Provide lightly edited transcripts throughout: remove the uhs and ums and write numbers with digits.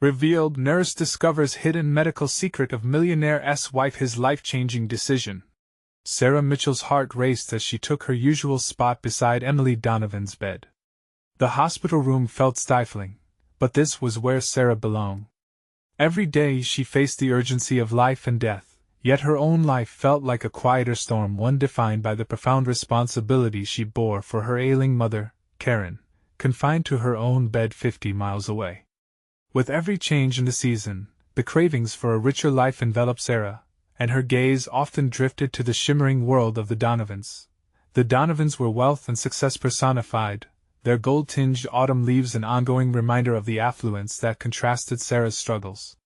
Revealed nurse discovers hidden medical secret of millionaire's wife, his life-changing decision. Sarah Mitchell's heart raced as she took her usual spot beside Emily Donovan's bed. The hospital room felt stifling, but this was where Sarah belonged. Every day she faced the urgency of life and death, yet her own life felt like a quieter storm, one defined by the profound responsibility she bore for her ailing mother, Karen, confined to her own bed 50 miles away. With every change in the season, the cravings for a richer life enveloped Sarah, and her gaze often drifted to the shimmering world of the Donovans. The Donovans were wealth and success personified, their gold-tinged autumn leaves an ongoing reminder of the affluence that contrasted Sarah's struggles.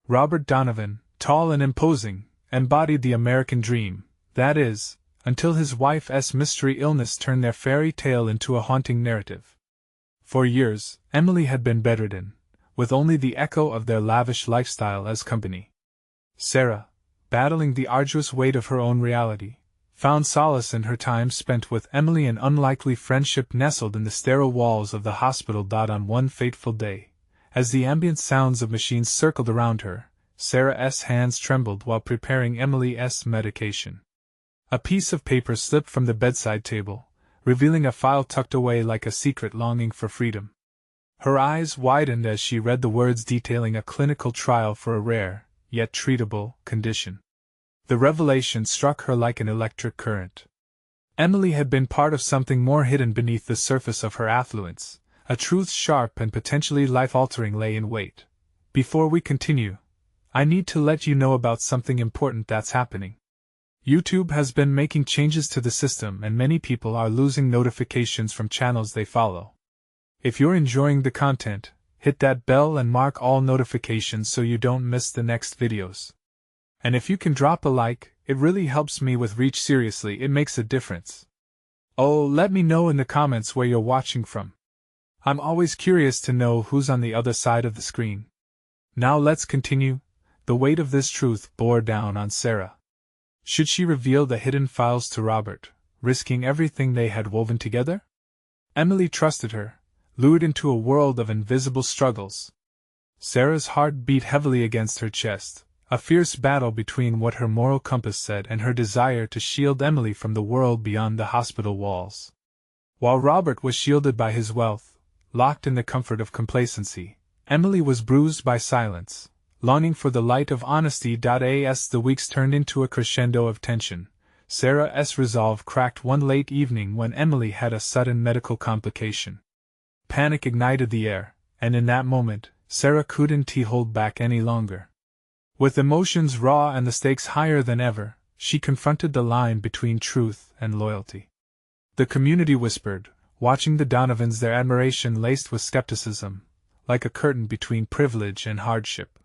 Robert Donovan, tall and imposing, embodied the American dream, that is, until his wife's mystery illness turned their fairy tale into a haunting narrative. For years, Emily had been bedridden, with only the echo of their lavish lifestyle as company. Sarah, battling the arduous weight of her own reality, found solace in her time spent with Emily. An unlikely friendship nestled in the sterile walls of the hospital. On one fateful day, as the ambient sounds of machines circled around her, Sarah's hands trembled while preparing Emily's medication. A piece of paper slipped from the bedside table, revealing a file tucked away like a secret longing for freedom. Her eyes widened as she read the words detailing a clinical trial for a rare, yet treatable, condition. The revelation struck her like an electric current. Emily had been part of something more hidden beneath the surface of her affluence. A truth sharp and potentially life-altering lay in wait. Before we continue, I need to let you know about something important that's happening. YouTube has been making changes to the system, and many people are losing notifications from channels they follow. If you're enjoying the content, hit that bell and mark all notifications so you don't miss the next videos. And if you can drop a like, it really helps me with reach. Seriously, it makes a difference. Oh, let me know in the comments where you're watching from. I'm always curious to know who's on the other side of the screen. Now let's continue. The weight of this truth bore down on Sarah. Should she reveal the hidden files to Robert, risking everything they had woven together? Emily trusted her, lured into a world of invisible struggles. Sarah's heart beat heavily against her chest, a fierce battle between what her moral compass said and her desire to shield Emily from the world beyond the hospital walls. While Robert was shielded by his wealth, locked in the comfort of complacency, Emily was bruised by silence, longing for the light of honesty. As the weeks turned into a crescendo of tension, Sarah's resolve cracked one late evening when Emily had a sudden medical complication. Panic ignited the air, and in that moment, Sarah couldn't hold back any longer. With emotions raw and the stakes higher than ever, she confronted the line between truth and loyalty. The community whispered, watching the Donovans, their admiration laced with skepticism, like a curtain between privilege and hardship.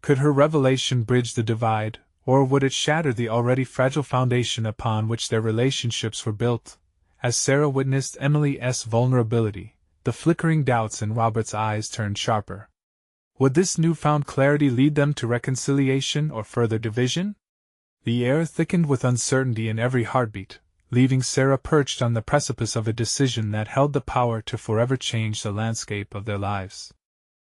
Could her revelation bridge the divide, or would it shatter the already fragile foundation upon which their relationships were built? As Sarah witnessed Emily's vulnerability, the flickering doubts in Robert's eyes turned sharper. Would this newfound clarity lead them to reconciliation or further division? The air thickened with uncertainty in every heartbeat, leaving Sarah perched on the precipice of a decision that held the power to forever change the landscape of their lives.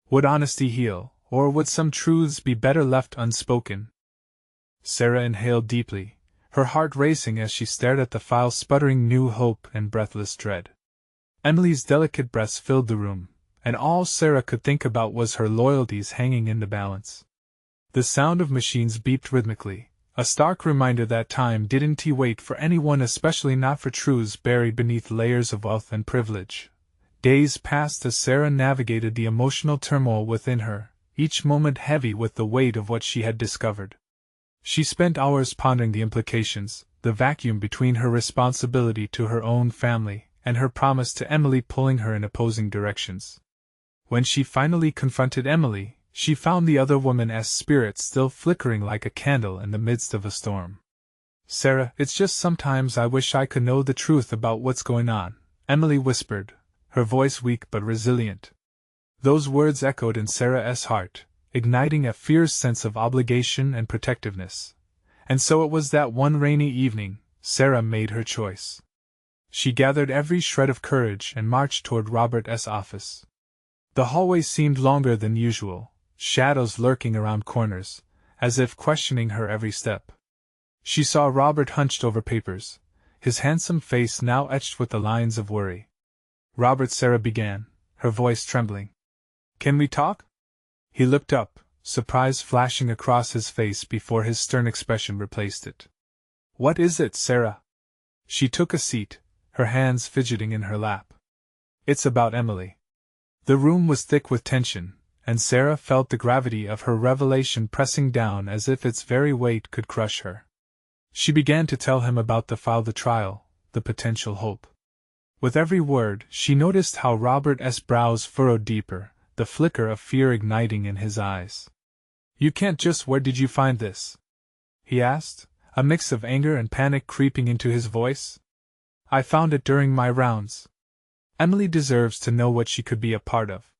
Would honesty heal, or would some truths be better left unspoken? Sarah inhaled deeply, her heart racing as she stared at the file, sputtering new hope and breathless dread. Emily's delicate breaths filled the room, and all Sarah could think about was her loyalties hanging in the balance. The sound of machines beeped rhythmically, a stark reminder that time didn't wait for anyone, especially not for truths buried beneath layers of wealth and privilege. Days passed as Sarah navigated the emotional turmoil within her, each moment heavy with the weight of what she had discovered. She spent hours pondering the implications, the vacuum between her responsibility to her own family and her promise to Emily pulling her in opposing directions. When she finally confronted Emily, she found the other woman's spirit still flickering like a candle in the midst of a storm. "Sarah, it's just sometimes I wish I could know the truth about what's going on," Emily whispered, her voice weak but resilient. Those words echoed in Sarah's heart, igniting a fierce sense of obligation and protectiveness. And so it was that one rainy evening, Sarah made her choice. She gathered every shred of courage and marched toward Robert's office. The hallway seemed longer than usual, shadows lurking around corners, as if questioning her every step. She saw Robert hunched over papers, his handsome face now etched with the lines of worry. "Robert," Sarah began, her voice trembling. "Can we talk?" He looked up, surprise flashing across his face before his stern expression replaced it. "What is it, Sarah?" She took a seat, her hands fidgeting in her lap. "It's about Emily." The room was thick with tension, and Sarah felt the gravity of her revelation pressing down as if its very weight could crush her. She began to tell him about the file, the trial, the potential hope. With every word, she noticed how Robert's brows furrowed deeper, the flicker of fear igniting in his eyes. "You can't just— Where did you find this?" he asked, a mix of anger and panic creeping into his voice. "I found it during my rounds. Emily deserves to know what she could be a part of.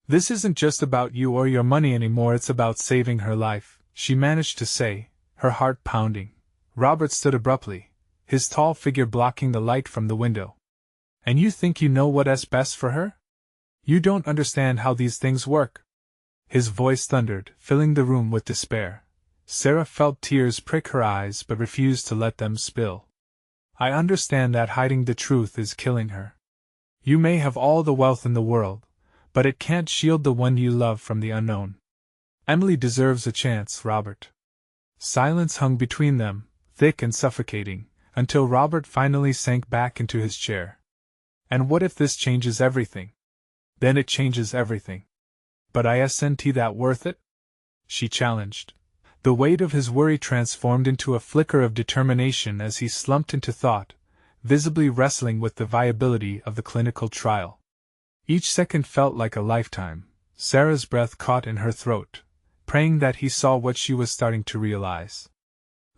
This isn't just about you or your money anymore, it's about saving her life," she managed to say, her heart pounding. Robert stood abruptly, his tall figure blocking the light from the window. "And you think you know what's best for her? You don't understand how these things work." His voice thundered, filling the room with despair. Sarah felt tears prick her eyes but refused to let them spill. "I understand that hiding the truth is killing her. You may have all the wealth in the world, but it can't shield the one you love from the unknown. Emily deserves a chance, Robert." Silence hung between them, thick and suffocating, until Robert finally sank back into his chair. "And what if this changes everything?" "Then it changes everything. But isn't that worth it?" she challenged. The weight of his worry transformed into a flicker of determination as he slumped into thought, visibly wrestling with the viability of the clinical trial. Each second felt like a lifetime. Sarah's breath caught in her throat, praying that he saw what she was starting to realize.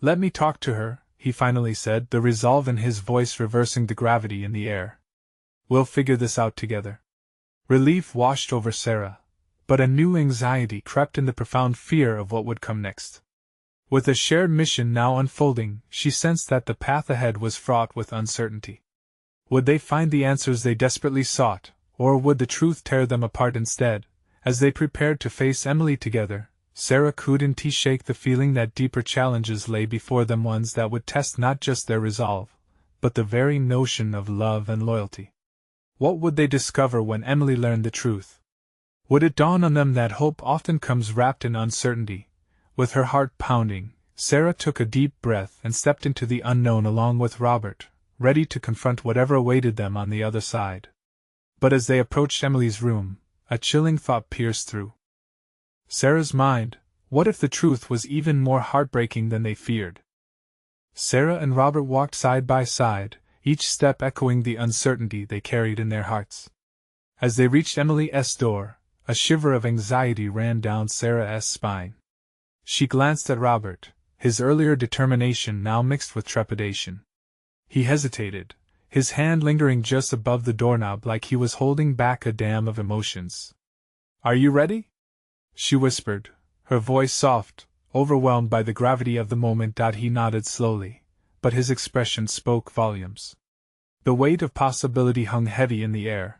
"Let me talk to her," he finally said, the resolve in his voice reversing the gravity in the air. "We'll figure this out together." Relief washed over Sarah, but a new anxiety crept in, the profound fear of what would come next. With a shared mission now unfolding, she sensed that the path ahead was fraught with uncertainty. Would they find the answers they desperately sought, or would the truth tear them apart instead? As they prepared to face Emily together, Sarah couldn't shake the feeling that deeper challenges lay before them, ones that would test not just their resolve, but the very notion of love and loyalty. What would they discover when Emily learned the truth? Would it dawn on them that hope often comes wrapped in uncertainty? With her heart pounding, Sarah took a deep breath and stepped into the unknown along with Robert, ready to confront whatever awaited them on the other side. But as they approached Emily's room, a chilling thought pierced through Sarah's mind. What if the truth was even more heartbreaking than they feared? Sarah and Robert walked side by side, each step echoing the uncertainty they carried in their hearts. As they reached Emily's door, a shiver of anxiety ran down Sarah's spine. She glanced at Robert, his earlier determination now mixed with trepidation. He hesitated, his hand lingering just above the doorknob like he was holding back a dam of emotions. "Are you ready?" she whispered, her voice soft, overwhelmed by the gravity of the moment. He nodded slowly, but his expression spoke volumes. The weight of possibility hung heavy in the air.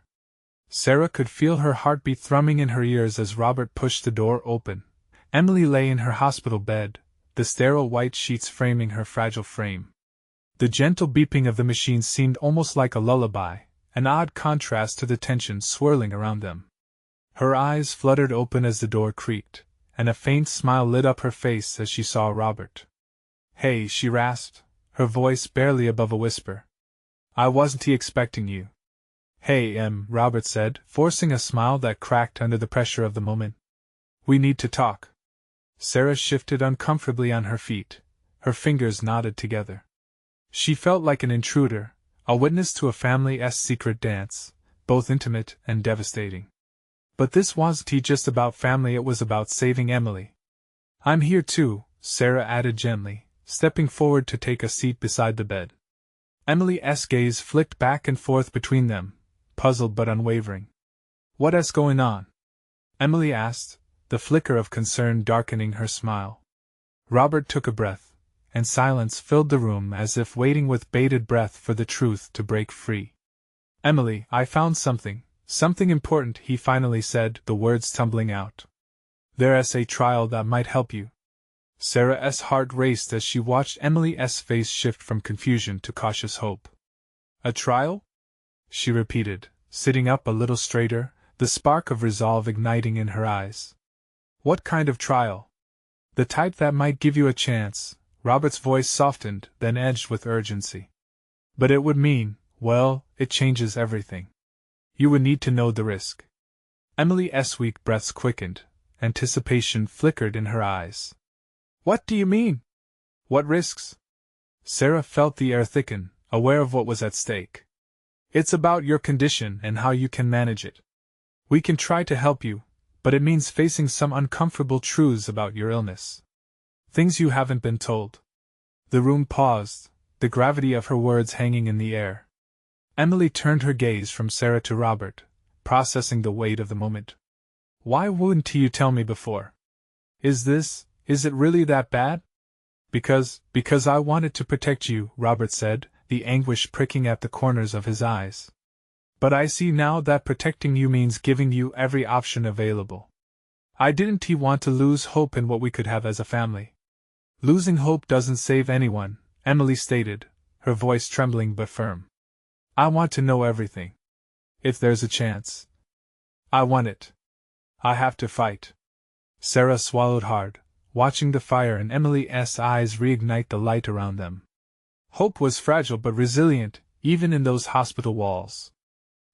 Sarah could feel her heartbeat thrumming in her ears as Robert pushed the door open. Emily lay in her hospital bed, the sterile white sheets framing her fragile frame. The gentle beeping of the machine seemed almost like a lullaby, an odd contrast to the tension swirling around them. Her eyes fluttered open as the door creaked, and a faint smile lit up her face as she saw Robert. "Hey," she rasped, her voice barely above a whisper. "I wasn't expecting you." "Hey, Robert said, forcing a smile that cracked under the pressure of the moment. "We need to talk." Sarah shifted uncomfortably on her feet, her fingers knotted together. She felt like an intruder, a witness to a family's secret dance, both intimate and devastating. But this wasn't just about family, it was about saving Emily. "I'm here too," Sarah added gently, stepping forward to take a seat beside the bed. Emily's gaze flicked back and forth between them, puzzled but unwavering. "What's going on?" Emily asked, the flicker of concern darkening her smile. Robert took a breath, and silence filled the room as if waiting with bated breath for the truth to break free. "Emily, I found something," Something important, he finally said, the words tumbling out. There's a trial that might help you. Sarah's heart raced as she watched Emily's face shift from confusion to cautious hope. A trial? She repeated, sitting up a little straighter, the spark of resolve igniting in her eyes. What kind of trial? The type that might give you a chance. Robert's voice softened, then edged with urgency. But it would mean, well, it changes everything. You would need to know the risk. Emily's weak breaths quickened, anticipation flickered in her eyes. What do you mean? What risks? Sarah felt the air thicken, aware of what was at stake. It's about your condition and how you can manage it. We can try to help you, but it means facing some uncomfortable truths about your illness. Things you haven't been told. The room paused, the gravity of her words hanging in the air. Emily turned her gaze from Sarah to Robert, processing the weight of the moment. Why wouldn't you tell me before? Is it really that bad? Because I wanted to protect you, Robert said, the anguish pricking at the corners of his eyes. But I see now that protecting you means giving you every option available. I didn't want to lose hope in what we could have as a family. Losing hope doesn't save anyone, Emily stated, her voice trembling but firm. I want to know everything. If there's a chance. I want it. I have to fight. Sarah swallowed hard, watching the fire in Emily's eyes reignite the light around them. Hope was fragile but resilient, even in those hospital walls.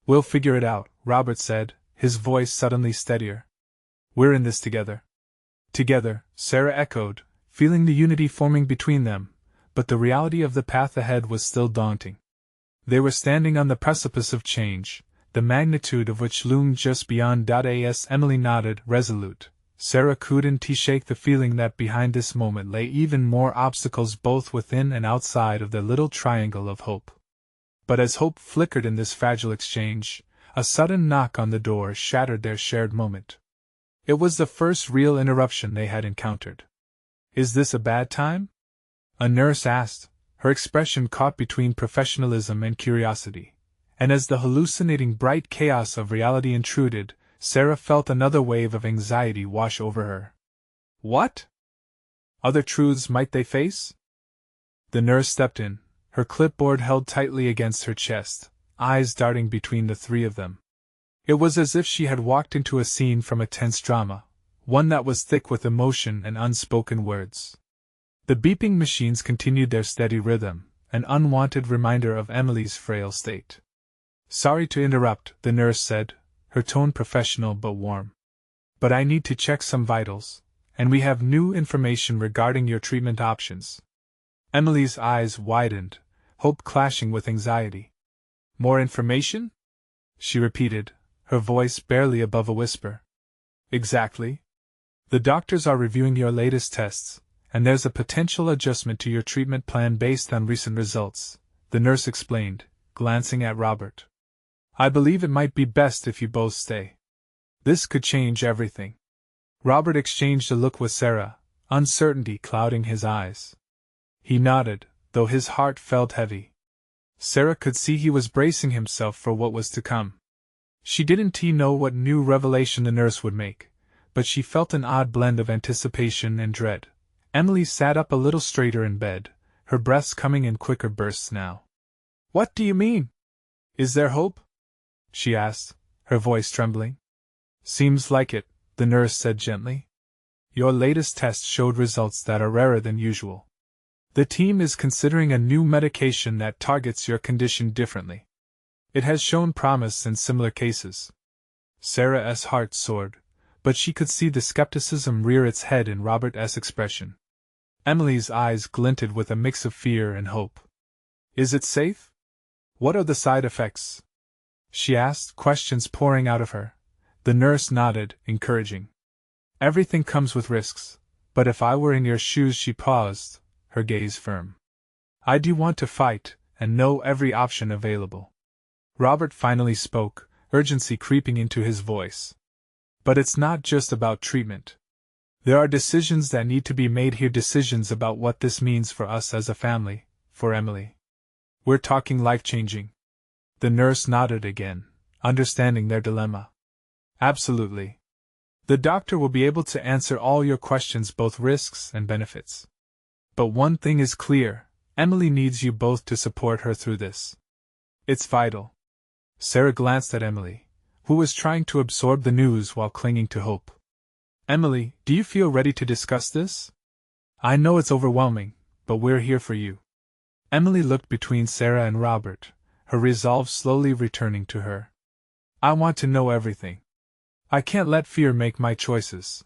We'll figure it out, Robert said, his voice suddenly steadier. We're in this together. Together, Sarah echoed, feeling the unity forming between them, but the reality of the path ahead was still daunting. They were standing on the precipice of change, the magnitude of which loomed just beyond. As Emily nodded, resolute, Sarah couldn't shake the feeling that behind this moment lay even more obstacles both within and outside of their little triangle of hope. But as hope flickered in this fragile exchange, a sudden knock on the door shattered their shared moment. It was the first real interruption they had encountered. Is this a bad time? A nurse asked, her expression caught between professionalism and curiosity, and as the hallucinating bright chaos of reality intruded, Sarah felt another wave of anxiety wash over her. What other truths might they face? The nurse stepped in, her clipboard held tightly against her chest, eyes darting between the three of them. It was as if she had walked into a scene from a tense drama, one that was thick with emotion and unspoken words. The beeping machines continued their steady rhythm, an unwanted reminder of Emily's frail state. Sorry to interrupt, the nurse said, her tone professional but warm. But I need to check some vitals, and we have new information regarding your treatment options. Emily's eyes widened, hope clashing with anxiety. More information? She repeated, her voice barely above a whisper. Exactly. The doctors are reviewing your latest tests, and there's a potential adjustment to your treatment plan based on recent results, the nurse explained, glancing at Robert. I believe it might be best if you both stay. This could change everything. Robert exchanged a look with Sarah, uncertainty clouding his eyes. He nodded, though his heart felt heavy. Sarah could see he was bracing himself for what was to come. She didn't know what new revelation the nurse would make, but she felt an odd blend of anticipation and dread. Emily sat up a little straighter in bed, her breaths coming in quicker bursts now. What do you mean? Is there hope? She asked, her voice trembling. Seems like it, the nurse said gently. Your latest test showed results that are rarer than usual. The team is considering a new medication that targets your condition differently. It has shown promise in similar cases. Sarah's heart soared, but she could see the skepticism rear its head in Robert's expression. Emily's eyes glinted with a mix of fear and hope. Is it safe? What are the side effects? She asked, questions pouring out of her. The nurse nodded, encouraging. Everything comes with risks, but if I were in your shoes, she paused, her gaze firm. I do want to fight, and know every option available. Robert finally spoke, urgency creeping into his voice. But it's not just about treatment. There are decisions that need to be made here, decisions about what this means for us as a family, for Emily. We're talking life-changing. The nurse nodded again, understanding their dilemma. Absolutely. The doctor will be able to answer all your questions, both risks and benefits. But one thing is clear, Emily needs you both to support her through this. It's vital. Sarah glanced at Emily, who was trying to absorb the news while clinging to hope. Emily, do you feel ready to discuss this? I know it's overwhelming, but we're here for you. Emily looked between Sarah and Robert, her resolve slowly returning to her. I want to know everything. I can't let fear make my choices.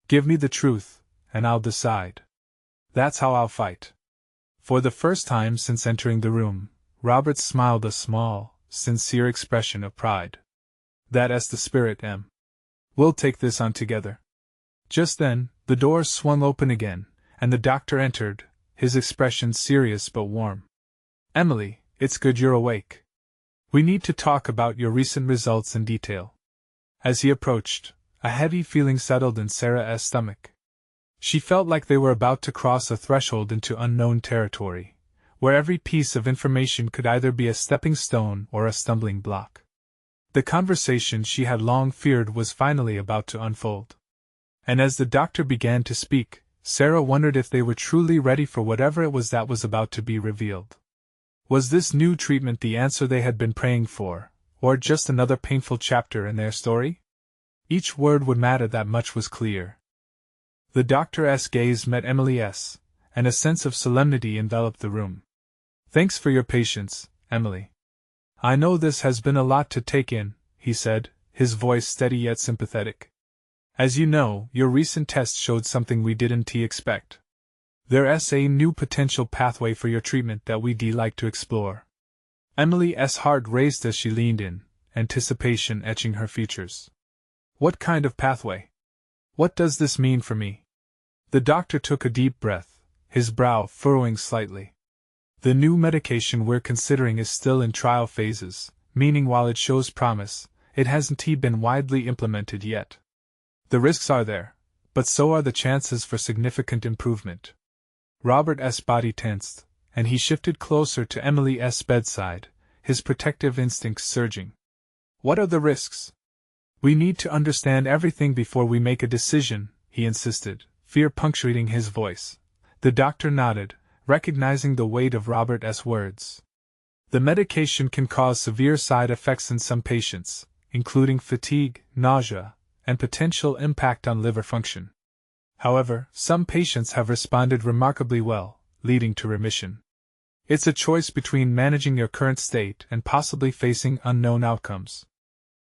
Give me the truth, and I'll decide. That's how I'll fight. For the first time since entering the room, Robert smiled a small, sincere expression of pride. That's the spirit, Em. We'll take this on together. Just then, the door swung open again, and the doctor entered, his expression serious but warm. Emily, it's good you're awake. We need to talk about your recent results in detail. As he approached, a heavy feeling settled in Sarah's stomach. She felt like they were about to cross a threshold into unknown territory, where every piece of information could either be a stepping stone or a stumbling block. The conversation she had long feared was finally about to unfold. And as the doctor began to speak, Sarah wondered if they were truly ready for whatever it was that was about to be revealed. Was this new treatment the answer they had been praying for, or just another painful chapter in their story? Each word would matter, that much was clear. The doctor's gaze met Emily's, and a sense of solemnity enveloped the room. Thanks for your patience, Emily. I know this has been a lot to take in, he said, his voice steady yet sympathetic. As you know, your recent test showed something we didn't expect. There's a new potential pathway for your treatment that we'd like to explore. Emily's heart raced as she leaned in, anticipation etching her features. What kind of pathway? What does this mean for me? The doctor took a deep breath, his brow furrowing slightly. The new medication we're considering is still in trial phases, meaning while it shows promise, it hasn't been widely implemented yet. The risks are there, but so are the chances for significant improvement. Robert's body tensed, and he shifted closer to Emily's bedside, his protective instincts surging. What are the risks? We need to understand everything before we make a decision, he insisted, fear punctuating his voice. The doctor nodded, recognizing the weight of Robert's words. The medication can cause severe side effects in some patients, including fatigue, nausea, and potential impact on liver function. However, some patients have responded remarkably well, leading to remission. It's a choice between managing your current state and possibly facing unknown outcomes.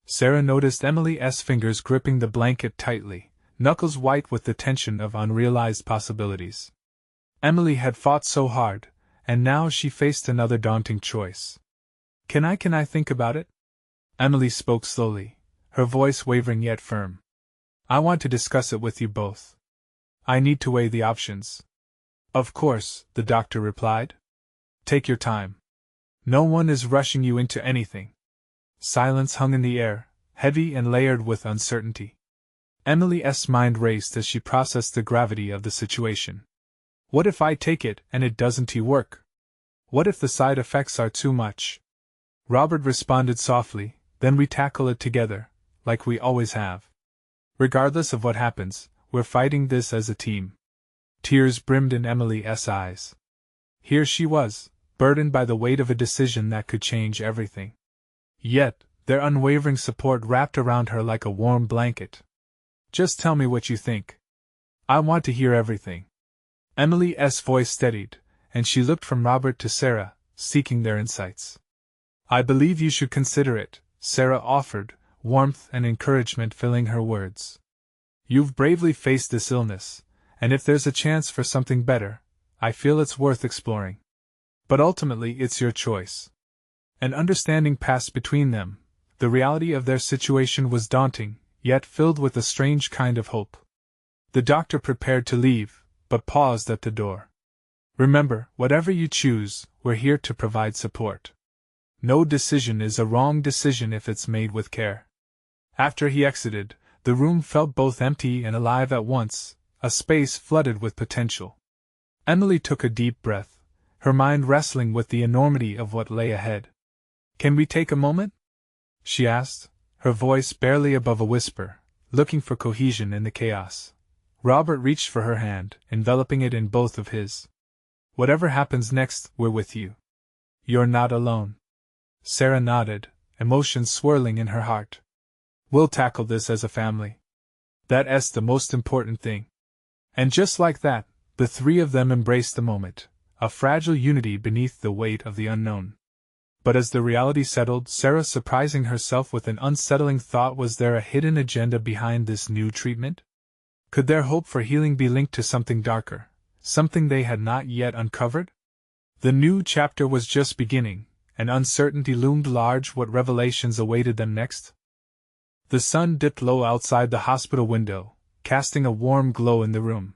Sarah noticed Emily's fingers gripping the blanket tightly, knuckles white with the tension of unrealized possibilities. Emily had fought so hard, and now she faced another daunting choice. Can I think about it? Emily spoke slowly, her voice wavering yet firm. I want to discuss it with you both. I need to weigh the options. Of course, the doctor replied. Take your time. No one is rushing you into anything. Silence hung in the air, heavy and layered with uncertainty. Emily's mind raced as she processed the gravity of the situation. What if I take it and it doesn't work? What if the side effects are too much? Robert responded softly, then we tackle it together, like we always have. Regardless of what happens, we're fighting this as a team. Tears brimmed in Emily's eyes. Here she was, burdened by the weight of a decision that could change everything. Yet, their unwavering support wrapped around her like a warm blanket. Just tell me what you think. I want to hear everything. Emily's voice steadied, and she looked from Robert to Sarah, seeking their insights. I believe you should consider it, Sarah offered, warmth and encouragement filling her words. You've bravely faced this illness, and if there's a chance for something better, I feel it's worth exploring. But ultimately it's your choice. An understanding passed between them. The reality of their situation was daunting, yet filled with a strange kind of hope. The doctor prepared to leave, but paused at the door. Remember, whatever you choose, we're here to provide support. No decision is a wrong decision if it's made with care. After he exited, the room felt both empty and alive at once, a space flooded with potential. Emily took a deep breath, her mind wrestling with the enormity of what lay ahead. Can we take a moment? she asked, her voice barely above a whisper, looking for cohesion in the chaos. Robert reached for her hand, enveloping it in both of his. Whatever happens next, we're with you. You're not alone. Sarah nodded, emotions swirling in her heart. We'll tackle this as a family. That's the most important thing. And just like that, the three of them embraced the moment, a fragile unity beneath the weight of the unknown. But as the reality settled, Sarah surprising herself with an unsettling thought: was there a hidden agenda behind this new treatment? Could their hope for healing be linked to something darker, something they had not yet uncovered? The new chapter was just beginning, and uncertainty loomed large. What revelations awaited them next? The sun dipped low outside the hospital window, casting a warm glow in the room.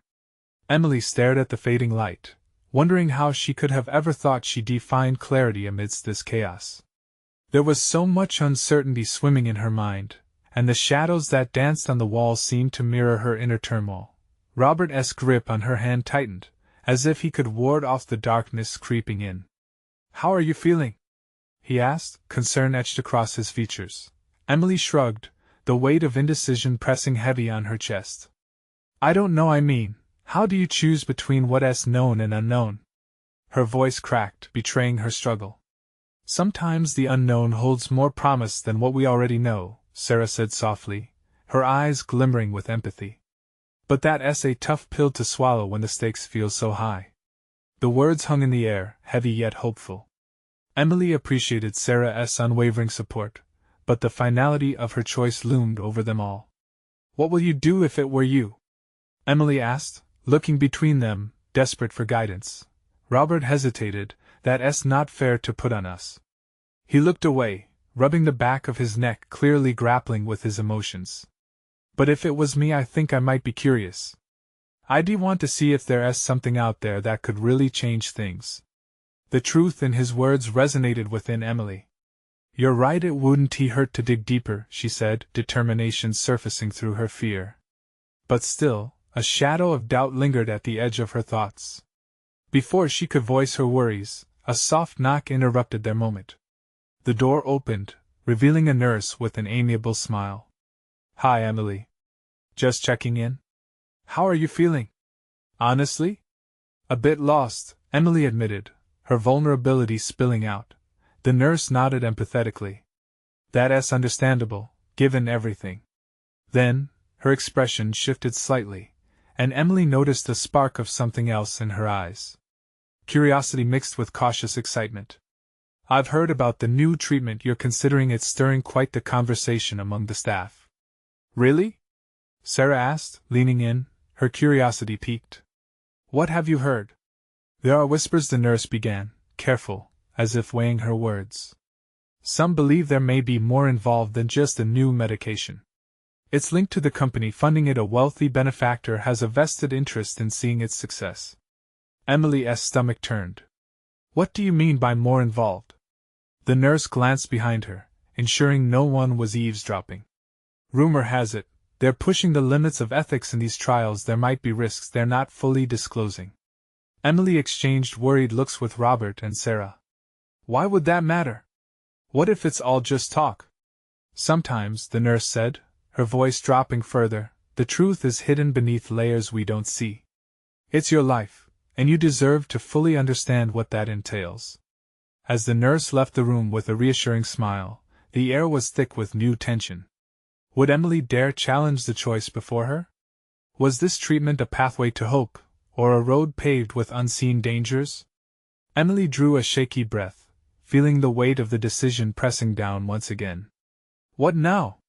Emily stared at the fading light, wondering how she could have ever thought she'd define clarity amidst this chaos. There was so much uncertainty swimming in her mind, and the shadows that danced on the walls seemed to mirror her inner turmoil. Robert's grip on her hand tightened, as if he could ward off the darkness creeping in. "How are you feeling?" he asked, concern etched across his features. Emily shrugged, the weight of indecision pressing heavy on her chest. "I don't know. How do you choose between what's known and unknown?" Her voice cracked, betraying her struggle. "Sometimes the unknown holds more promise than what we already know," Sarah said softly, her eyes glimmering with empathy. "But that's a tough pill to swallow when the stakes feel so high." The words hung in the air, heavy yet hopeful. Emily appreciated Sarah's unwavering support, but the finality of her choice loomed over them all. "What will you do if it were you?" Emily asked, looking between them, desperate for guidance. Robert hesitated. "That's not fair to put on us." He looked away, rubbing the back of his neck, clearly grappling with his emotions. "But if it was me, I think I might be curious. I'd want to see if there's something out there that could really change things." The truth in his words resonated within Emily. "You're right, it wouldn't hurt to dig deeper," she said, determination surfacing through her fear. But still, a shadow of doubt lingered at the edge of her thoughts. Before she could voice her worries, a soft knock interrupted their moment. The door opened, revealing a nurse with an amiable smile. "Hi, Emily. Just checking in. How are you feeling?" "Honestly? A bit lost," Emily admitted, her vulnerability spilling out. The nurse nodded empathetically. "That's understandable, given everything." Then, her expression shifted slightly, and Emily noticed a spark of something else in her eyes. Curiosity mixed with cautious excitement. "I've heard about the new treatment you're considering. It's stirring quite the conversation among the staff." "Really?" Sarah asked, leaning in, her curiosity piqued. "What have you heard?" "There are whispers," the nurse began, careful, as if weighing her words. "Some believe there may be more involved than just a new medication. It's linked to the company funding it. A wealthy benefactor has a vested interest in seeing its success." Emily's stomach turned. "What do you mean by more involved?" The nurse glanced behind her, ensuring no one was eavesdropping. "Rumor has it, they're pushing the limits of ethics in these trials. There might be risks they're not fully disclosing." Emily exchanged worried looks with Robert and Sarah. "Why would that matter? What if it's all just talk?" "Sometimes," the nurse said, her voice dropping further, "the truth is hidden beneath layers we don't see. It's your life, and you deserve to fully understand what that entails." As the nurse left the room with a reassuring smile, the air was thick with new tension. Would Emily dare challenge the choice before her? Was this treatment a pathway to hope, or a road paved with unseen dangers? Emily drew a shaky breath, feeling the weight of the decision pressing down once again. "What now?"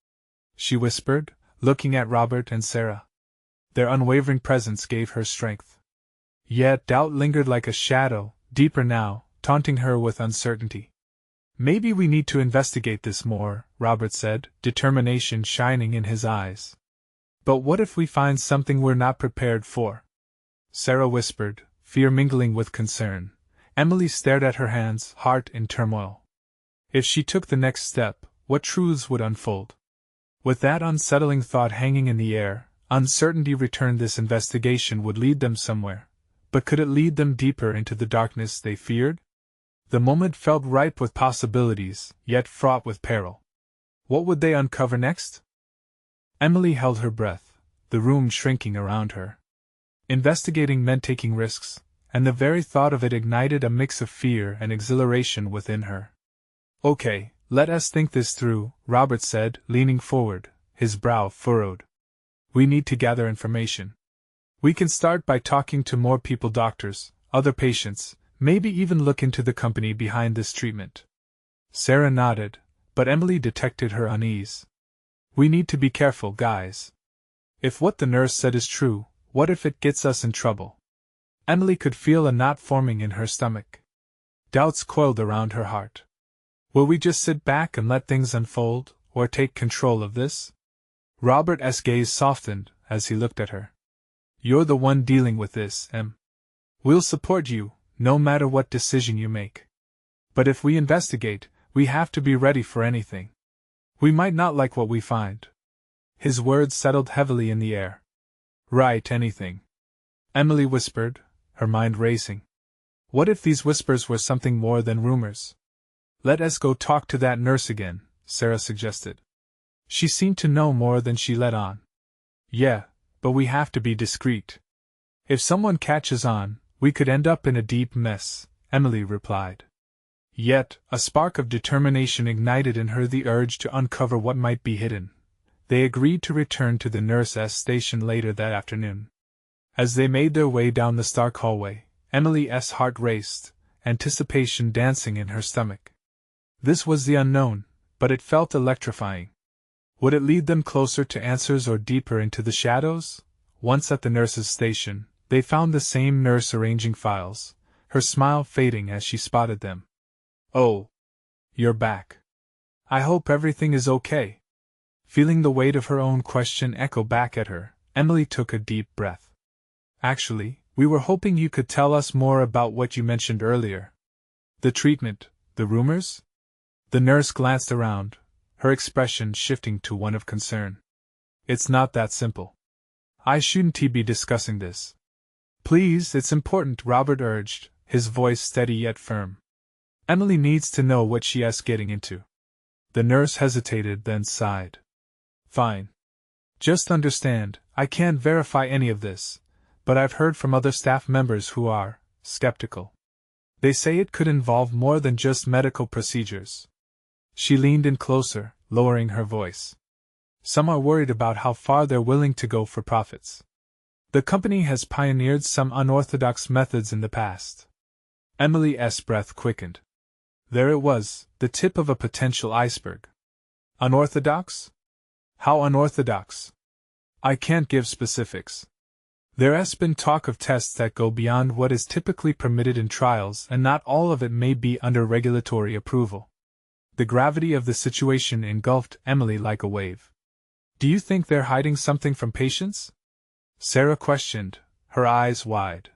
she whispered, looking at Robert and Sarah. Their unwavering presence gave her strength. Yet doubt lingered like a shadow, deeper now, taunting her with uncertainty. "Maybe we need to investigate this more," Robert said, determination shining in his eyes. "But what if we find something we're not prepared for?" Sarah whispered, fear mingling with concern. Emily stared at her hands, heart in turmoil. If she took the next step, what truths would unfold? With that unsettling thought hanging in the air, uncertainty returned. This investigation would lead them somewhere, but could it lead them deeper into the darkness they feared? The moment felt ripe with possibilities, yet fraught with peril. What would they uncover next? Emily held her breath, the room shrinking around her. Investigating meant taking risks, and the very thought of it ignited a mix of fear and exhilaration within her. Okay, let us think this through, Robert said, leaning forward, his brow furrowed. We need to gather information. We can start by talking to more people, doctors, other patients, maybe even look into the company behind this treatment. Sarah nodded, but Emily detected her unease. We need to be careful, guys. If what the nurse said is true, what if it gets us in trouble? Emily could feel a knot forming in her stomach. Doubts coiled around her heart. Will we just sit back and let things unfold, or take control of this? Robert's gaze softened as he looked at her. You're the one dealing with this, Em. We'll support you, no matter what decision you make. But if we investigate, we have to be ready for anything. We might not like what we find. His words settled heavily in the air. Right, anything. Emily whispered, her mind racing. What if these whispers were something more than rumors? Let us go talk to that nurse again, Sarah suggested. She seemed to know more than she let on. Yeah, but we have to be discreet. If someone catches on, we could end up in a deep mess, Emily replied. Yet, a spark of determination ignited in her the urge to uncover what might be hidden. They agreed to return to the nurse's station later that afternoon. As they made their way down the stark hallway, Emily's heart raced, anticipation dancing in her stomach. This was the unknown, but it felt electrifying. Would it lead them closer to answers or deeper into the shadows? Once at the nurse's station, they found the same nurse arranging files, her smile fading as she spotted them. Oh, you're back. I hope everything is okay. Feeling the weight of her own question echo back at her, Emily took a deep breath. Actually, we were hoping you could tell us more about what you mentioned earlier. The treatment, the rumors? The nurse glanced around, her expression shifting to one of concern. It's not that simple. I shouldn't be discussing this. Please, it's important, Robert urged, his voice steady yet firm. Emily needs to know what she is getting into. The nurse hesitated, then sighed. Fine. Just understand, I can't verify any of this, but I've heard from other staff members who are skeptical. They say it could involve more than just medical procedures. She leaned in closer, lowering her voice. Some are worried about how far they're willing to go for profits. The company has pioneered some unorthodox methods in the past. Emily's breath quickened. There it was, the tip of a potential iceberg. Unorthodox? How unorthodox? I can't give specifics. There has been talk of tests that go beyond what is typically permitted in trials, and not all of it may be under regulatory approval. The gravity of the situation engulfed Emily like a wave. Do you think they're hiding something from patients? Sarah questioned, her eyes wide.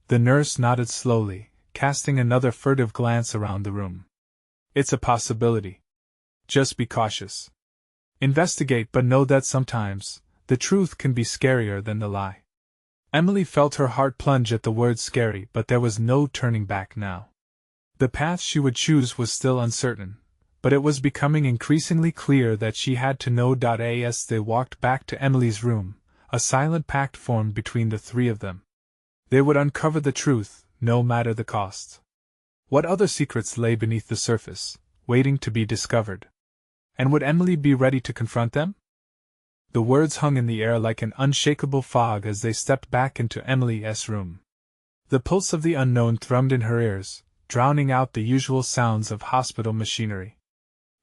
The nurse nodded slowly, casting another furtive glance around the room. It's a possibility. Just be cautious. Investigate, but know that sometimes, the truth can be scarier than the lie. Emily felt her heart plunge at the word scary, but there was no turning back now. The path she would choose was still uncertain, but it was becoming increasingly clear that she had to know. As they walked back to Emily's room, a silent pact formed between the three of them. They would uncover the truth, no matter the cost. What other secrets lay beneath the surface, waiting to be discovered? And would Emily be ready to confront them? The words hung in the air like an unshakable fog as they stepped back into Emily's room. The pulse of the unknown thrummed in her ears, drowning out the usual sounds of hospital machinery.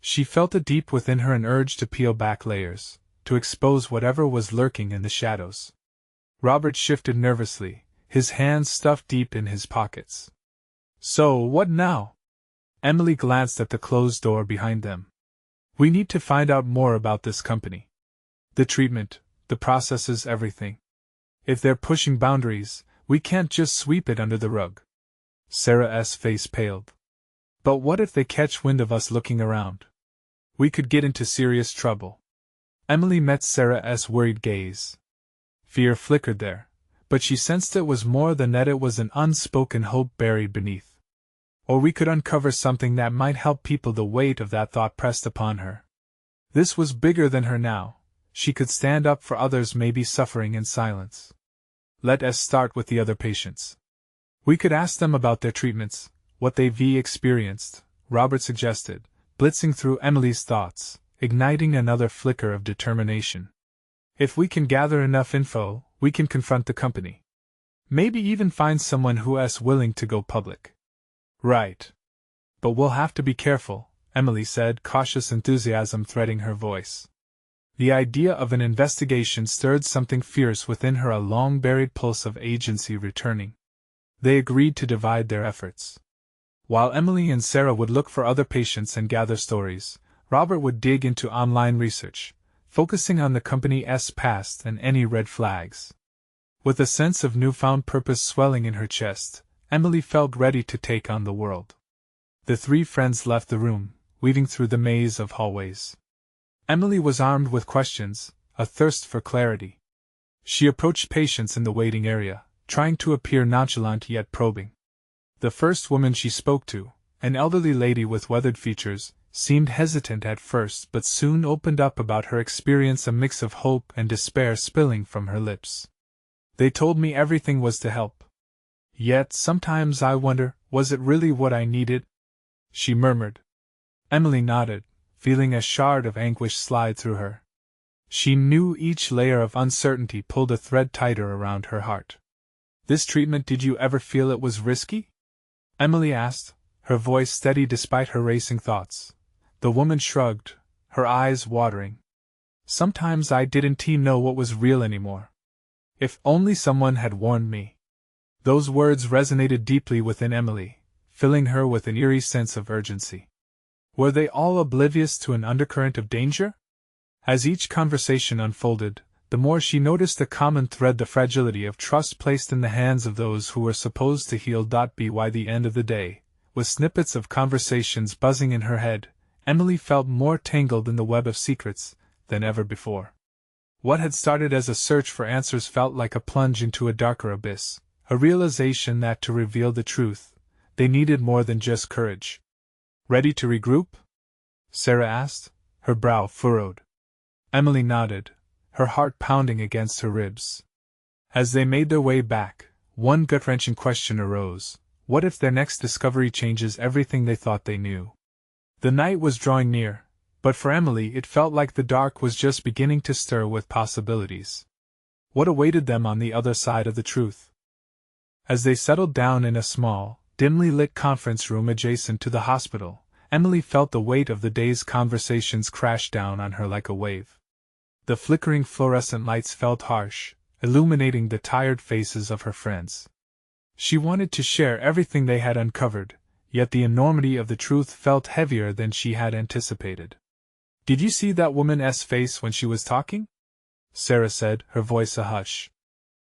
She felt it deep within her an urge to peel back layers, to expose whatever was lurking in the shadows. Robert shifted nervously, his hands stuffed deep in his pockets. So, what now? Emily glanced at the closed door behind them. We need to find out more about this company. The treatment, the processes, everything. If they're pushing boundaries, we can't just sweep it under the rug. Sarah's face paled. But what if they catch wind of us looking around? We could get into serious trouble. Emily met Sarah's worried gaze. Fear flickered there, but she sensed it was more than that. It was an unspoken hope buried beneath. Or we could uncover something that might help people. The weight of that thought pressed upon her. This was bigger than her now. She could stand up for others maybe suffering in silence. Let us start with the other patients. We could ask them about their treatments, what they've experienced, Robert suggested, blitzing through Emily's thoughts, igniting another flicker of determination. If we can gather enough info, we can confront the company. Maybe even find someone who is willing to go public. Right. But we'll have to be careful, Emily said, cautious enthusiasm threading her voice. The idea of an investigation stirred something fierce within her, a long-buried pulse of agency returning. They agreed to divide their efforts. While Emily and Sarah would look for other patients and gather stories, Robert would dig into online research, focusing on the company's past and any red flags. With a sense of newfound purpose swelling in her chest, Emily felt ready to take on the world. The three friends left the room, weaving through the maze of hallways. Emily was armed with questions, a thirst for clarity. She approached patients in the waiting area, trying to appear nonchalant yet probing. The first woman she spoke to, an elderly lady with weathered features, seemed hesitant at first but soon opened up about her experience, a mix of hope and despair spilling from her lips. They told me everything was to help. Yet sometimes I wonder, was it really what I needed? She murmured. Emily nodded, feeling a shard of anguish slide through her. She knew each layer of uncertainty pulled a thread tighter around her heart. This treatment, did you ever feel it was risky? Emily asked, her voice steady despite her racing thoughts. The woman shrugged, her eyes watering. Sometimes I didn't know what was real anymore. If only someone had warned me. Those words resonated deeply within Emily, filling her with an eerie sense of urgency. Were they all oblivious to an undercurrent of danger? As each conversation unfolded, the more she noticed the common thread, the fragility of trust placed in the hands of those who were supposed to heal. By the end of the day, with snippets of conversations buzzing in her head, Emily felt more tangled in the web of secrets than ever before. What had started as a search for answers felt like a plunge into a darker abyss, a realization that to reveal the truth, they needed more than just courage. Ready to regroup? Sarah asked, her brow furrowed. Emily nodded, her heart pounding against her ribs. As they made their way back, one gut-wrenching question arose: what if their next discovery changes everything they thought they knew? The night was drawing near, but for Emily it felt like the dark was just beginning to stir with possibilities. What awaited them on the other side of the truth? As they settled down in a small, dimly lit conference room adjacent to the hospital, Emily felt the weight of the day's conversations crash down on her like a wave. The flickering fluorescent lights felt harsh, illuminating the tired faces of her friends. She wanted to share everything they had uncovered, yet the enormity of the truth felt heavier than she had anticipated. Did you see that woman's face when she was talking? Sarah said, her voice a hush.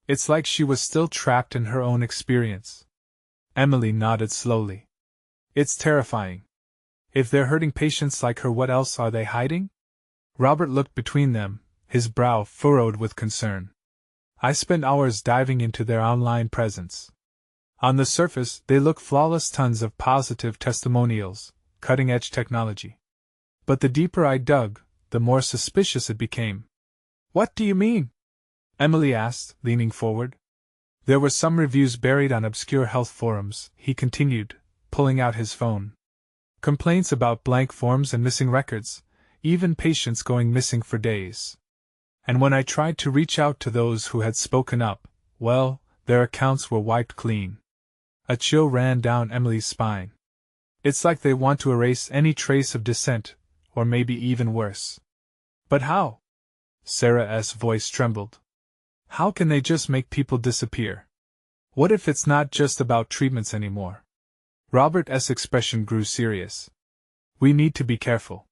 It's like she was still trapped in her own experience. Emily nodded slowly. It's terrifying. If they're hurting patients like her, what else are they hiding? Robert looked between them, his brow furrowed with concern. I spent hours diving into their online presence. On the surface, they look flawless, tons of positive testimonials, cutting-edge technology. But the deeper I dug, the more suspicious it became. What do you mean? Emily asked, leaning forward. There were some reviews buried on obscure health forums, he continued, pulling out his phone. Complaints about blank forms and missing records, even patients going missing for days. And when I tried to reach out to those who had spoken up, well, their accounts were wiped clean. A chill ran down Emily's spine. It's like they want to erase any trace of dissent, or maybe even worse. But how? Sarah's voice trembled. How can they just make people disappear? What if it's not just about treatments anymore? Robert's expression grew serious. We need to be careful.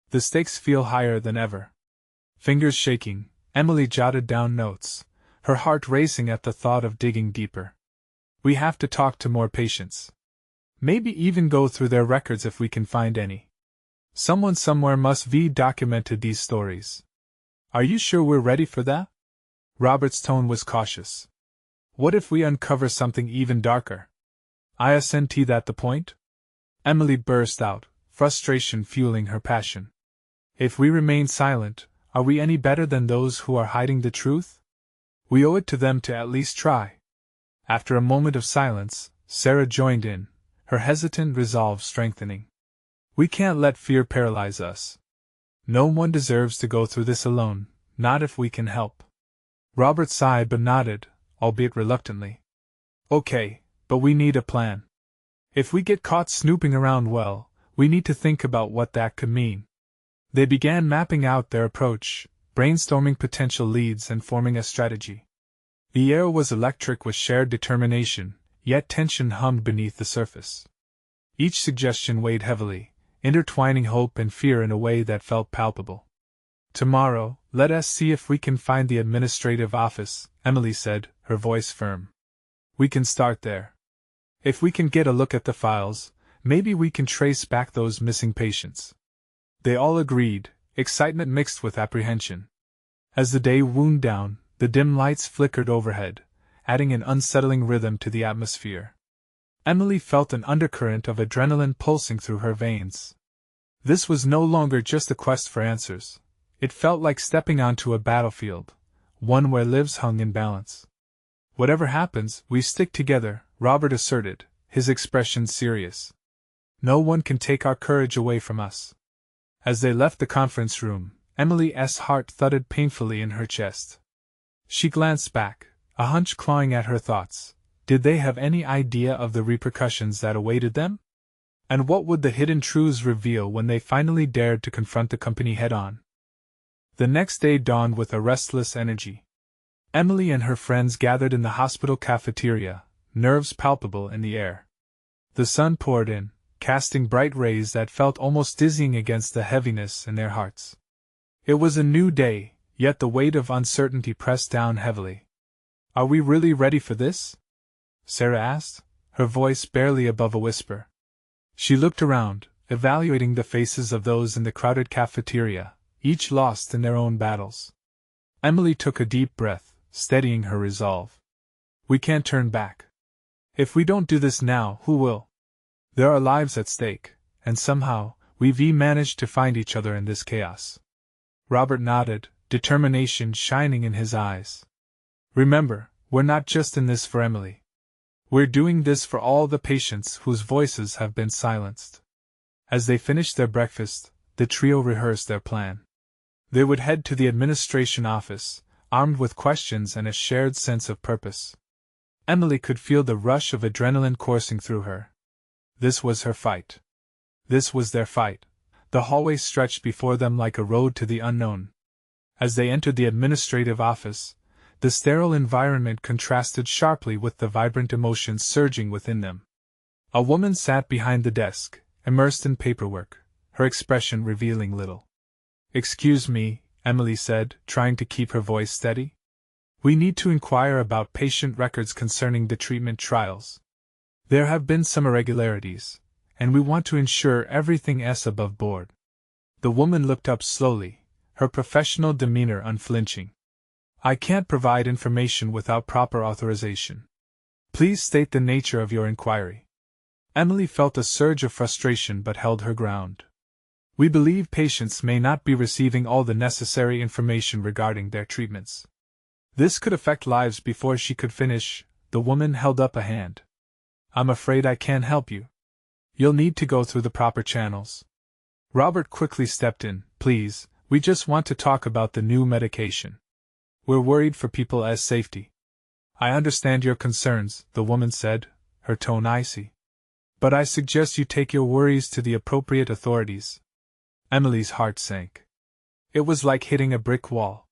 The stakes feel higher than ever. Fingers shaking, Emily jotted down notes, her heart racing at the thought of digging deeper. We have to talk to more patients. Maybe even go through their records if we can find any. Someone somewhere must have documented these stories. Are you sure we're ready for that? Robert's tone was cautious. What if we uncover something even darker? Isn't that the point? Emily burst out, frustration fueling her passion. If we remain silent, are we any better than those who are hiding the truth? We owe it to them to at least try. After a moment of silence, Sarah joined in, her hesitant resolve strengthening. We can't let fear paralyze us. No one deserves to go through this alone, not if we can help. Robert sighed but nodded, albeit reluctantly. Okay, but we need a plan. If we get caught snooping around, well, we need to think about what that could mean. They began mapping out their approach, brainstorming potential leads and forming a strategy. The air was electric with shared determination, yet tension hummed beneath the surface. Each suggestion weighed heavily, intertwining hope and fear in a way that felt palpable. Tomorrow, let us see if we can find the administrative office, Emily said, her voice firm. We can start there. If we can get a look at the files, maybe we can trace back those missing patients. They all agreed, excitement mixed with apprehension. As the day wound down, the dim lights flickered overhead, adding an unsettling rhythm to the atmosphere. Emily felt an undercurrent of adrenaline pulsing through her veins. This was no longer just a quest for answers. It felt like stepping onto a battlefield, one where lives hung in balance. Whatever happens, we stick together, Robert asserted, his expression serious. No one can take our courage away from us. As they left the conference room, Emily's heart thudded painfully in her chest. She glanced back, a hunch clawing at her thoughts. Did they have any idea of the repercussions that awaited them? And what would the hidden truths reveal when they finally dared to confront the company head-on? The next day dawned with a restless energy. Emily and her friends gathered in the hospital cafeteria, nerves palpable in the air. The sun poured in, casting bright rays that felt almost dizzying against the heaviness in their hearts. It was a new day, yet the weight of uncertainty pressed down heavily. Are we really ready for this? Sarah asked, her voice barely above a whisper. She looked around, evaluating the faces of those in the crowded cafeteria, each lost in their own battles. Emily took a deep breath, steadying her resolve. We can't turn back. If we don't do this now, who will? There are lives at stake, and somehow, we've managed to find each other in this chaos. Robert nodded, determination shining in his eyes. Remember, we're not just in this for Emily. We're doing this for all the patients whose voices have been silenced. As they finished their breakfast, the trio rehearsed their plan. They would head to the administration office, armed with questions and a shared sense of purpose. Emily could feel the rush of adrenaline coursing through her. This was her fight. This was their fight. The hallway stretched before them like a road to the unknown. As they entered the administrative office, the sterile environment contrasted sharply with the vibrant emotions surging within them. A woman sat behind the desk, immersed in paperwork, her expression revealing little. Excuse me, Emily said, trying to keep her voice steady. We need to inquire about patient records concerning the treatment trials. There have been some irregularities, and we want to ensure everything is above board. The woman looked up slowly, her professional demeanor unflinching. I can't provide information without proper authorization. Please state the nature of your inquiry. Emily felt a surge of frustration but held her ground. We believe patients may not be receiving all the necessary information regarding their treatments. This could affect lives. Before she could finish, the woman held up a hand. I'm afraid I can't help you. You'll need to go through the proper channels. Robert quickly stepped in. Please, we just want to talk about the new medication. We're worried for people's safety. I understand your concerns, the woman said, her tone icy. But I suggest you take your worries to the appropriate authorities. Emily's heart sank. It was like hitting a brick wall.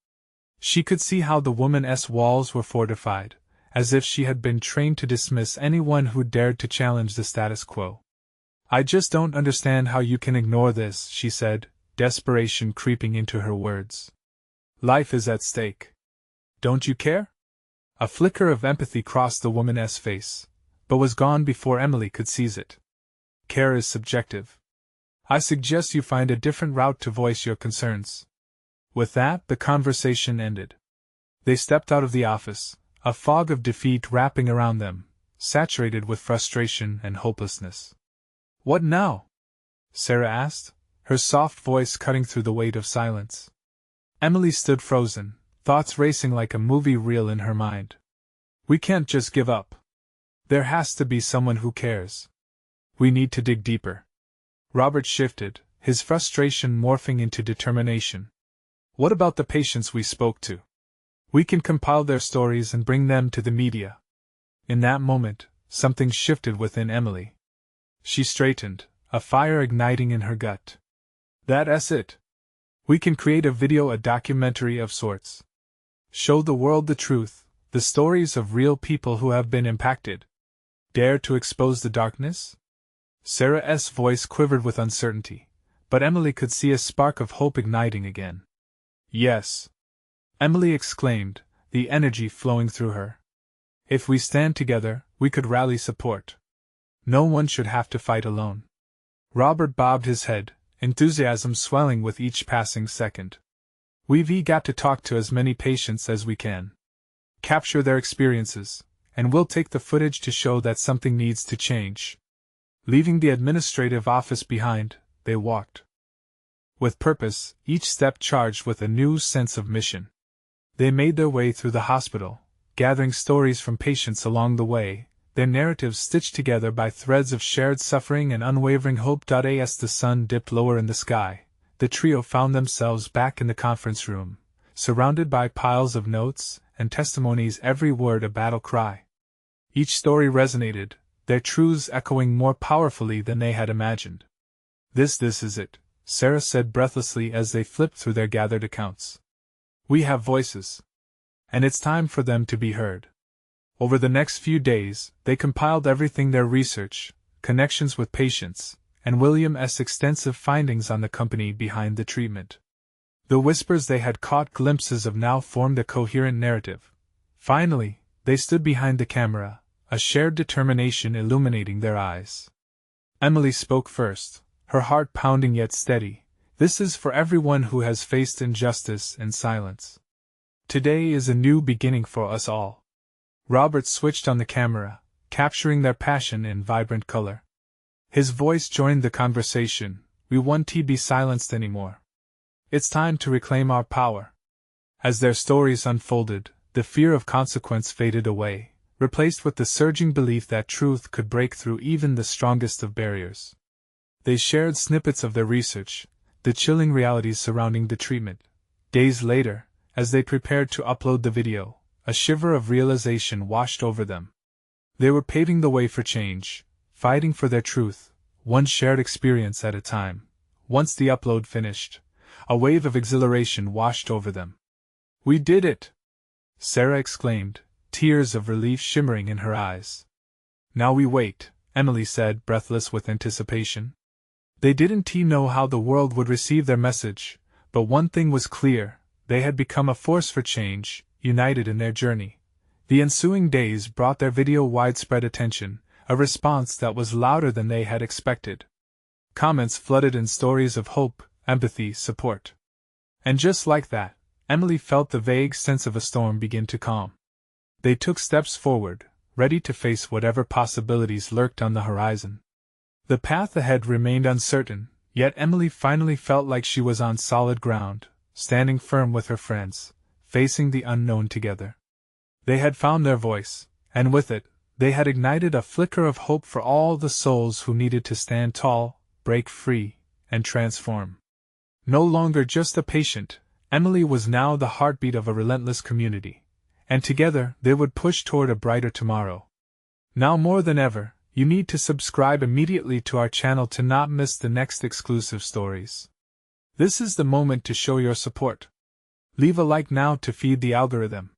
She could see how the woman's walls were fortified, as if she had been trained to dismiss anyone who dared to challenge the status quo. I just don't understand how you can ignore this, she said, desperation creeping into her words. Life is at stake. Don't you care? A flicker of empathy crossed the woman's face, but was gone before Emily could seize it. Care is subjective. I suggest you find a different route to voice your concerns. With that, the conversation ended. They stepped out of the office, a fog of defeat wrapping around them, saturated with frustration and hopelessness. What now? Sarah asked, her soft voice cutting through the weight of silence. Emily stood frozen, thoughts racing like a movie reel in her mind. We can't just give up. There has to be someone who cares. We need to dig deeper. Robert shifted, his frustration morphing into determination. What about the patients we spoke to? We can compile their stories and bring them to the media. In that moment, something shifted within Emily. She straightened, a fire igniting in her gut. That's it. We can create a documentary of sorts. Show the world the truth, the stories of real people who have been impacted. Dare to expose the darkness? Sarah's voice quivered with uncertainty, but Emily could see a spark of hope igniting again. Yes, Emily exclaimed, the energy flowing through her. If we stand together, we could rally support. No one should have to fight alone. Robert bobbed his head, enthusiasm swelling with each passing second. We've got to talk to as many patients as we can. Capture their experiences, and we'll take the footage to show that something needs to change. Leaving the administrative office behind, they walked. With purpose, each step charged with a new sense of mission. They made their way through the hospital, gathering stories from patients along the way, their narratives stitched together by threads of shared suffering and unwavering hope. As the sun dipped lower in the sky, the trio found themselves back in the conference room, surrounded by piles of notes and testimonies, every word a battle cry. Each story resonated, their truths echoing more powerfully than they had imagined. This is it, Sarah said breathlessly as they flipped through their gathered accounts. We have voices. And it's time for them to be heard. Over the next few days, they compiled everything: their research, connections with patients, and William's extensive findings on the company behind the treatment. The whispers they had caught glimpses of now formed a coherent narrative. Finally, they stood behind the camera, a shared determination illuminating their eyes. Emily spoke first, her heart pounding yet steady. This is for everyone who has faced injustice in silence. Today is a new beginning for us all. Robert switched on the camera, capturing their passion in vibrant color. His voice joined the conversation. We won't be silenced anymore. It's time to reclaim our power. As their stories unfolded, the fear of consequence faded away, replaced with the surging belief that truth could break through even the strongest of barriers. They shared snippets of their research, the chilling realities surrounding the treatment. Days later, as they prepared to upload the video, a shiver of realization washed over them. They were paving the way for change, fighting for their truth, one shared experience at a time. Once the upload finished, a wave of exhilaration washed over them. We did it! Sarah exclaimed, tears of relief shimmering in her eyes. Now we wait, Emily said, breathless with anticipation. They didn't know how the world would receive their message, but one thing was clear: they had become a force for change, united in their journey. The ensuing days brought their video widespread attention, a response that was louder than they had expected. Comments flooded in stories of hope, empathy, support. And just like that, Emily felt the vague sense of a storm begin to calm. They took steps forward, ready to face whatever possibilities lurked on the horizon. The path ahead remained uncertain, yet Emily finally felt like she was on solid ground, standing firm with her friends, facing the unknown together. They had found their voice, and with it, they had ignited a flicker of hope for all the souls who needed to stand tall, break free, and transform. No longer just a patient, Emily was now the heartbeat of a relentless community, and together they would push toward a brighter tomorrow. Now more than ever, you need to subscribe immediately to our channel to not miss the next exclusive stories. This is the moment to show your support. Leave a like now to feed the algorithm.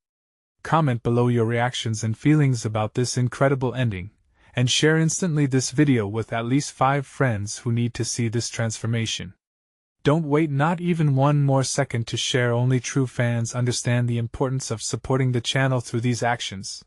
Comment below your reactions and feelings about this incredible ending, and share instantly this video with at least 5 friends who need to see this transformation. Don't wait not even one more second to share. Only true fans understand the importance of supporting the channel through these actions.